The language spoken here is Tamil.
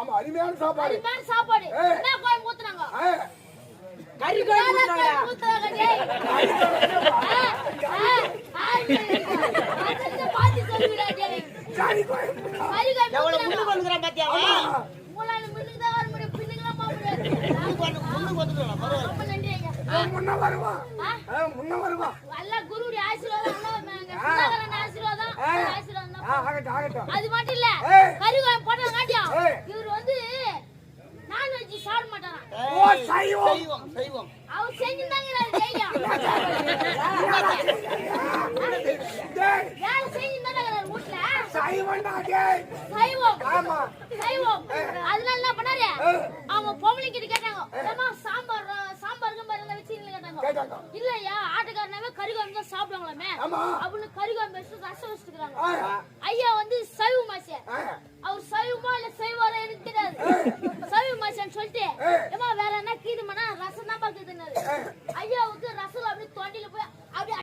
ஆமா அருமையான சாப்பாடு. அருமையான சாப்பாடு. என்ன கோயம் ஊத்துறாங்க? கறி கோயம் ஊத்துறாங்க. பாத்தி சொல்லுடா டேய். கறி கோயம். கறி கோயம். எவ்வளவு முள்ளு கொண்டுறான் பாத்தியாவா? மூளால மின்னுக்கு தான் வர முடியும். பின்னுக்குலாம் போக முடியாது. முள்ளு கொண்டுறான். பரவாயில்லை. ரொம்ப நன்றி ஐயா. முன்ன வருவா. முன்ன வருவா. அல்ல குருவுடைய ஆசீர்வாதம் உள்ளவங்க. சுதாகரன் ஆசீர்வாதம். ஆசீர்வாதம் தான். ஆகட்டும். அது மட்டும் இல்ல. கறி கோயம் போட்டங்காட்டியா இவர் வந்து நான்வெஜ் சாப்பிட மாட்டாராம். ஓ சைவம். சைவம். அவர் செஞ்சிருந்தாங்க டேய்யா. வேலை செஞ்சிருந்தாங்க வீட்ல. சைவம்டா டேய். சைவம். ஆமா. சைவம். அதனால என்ன பண்ணாரு? அவங்க பொம்பளைங்க கிட்ட கேட்டாங்க. ஏமா சாம்பார் கம்பர்ல வச்சிருக்கீங்க கேட்டாங்க. இல்லையா ஆட்டுக்காரனாவே கறி குழம்பு தான் சாப்பிடுவாங்களாமே. அப்படின்னு கறி குழம்பு வச்சு ரசம் வச்சிருக்காங்க. ஐயா வந்து சைவ மாசி. அவர் சைவமா இல்ல சைவாரா எனக்கு தெரியாது. சைவ மாசின்னு சொல்லிட்டு ஏமா வேற என்ன கீதுமானா ரசம் தான் பாக்குதுன்னாரு. ஐயாவுக்கு ரசம் அப்படியே தொண்டையில போய்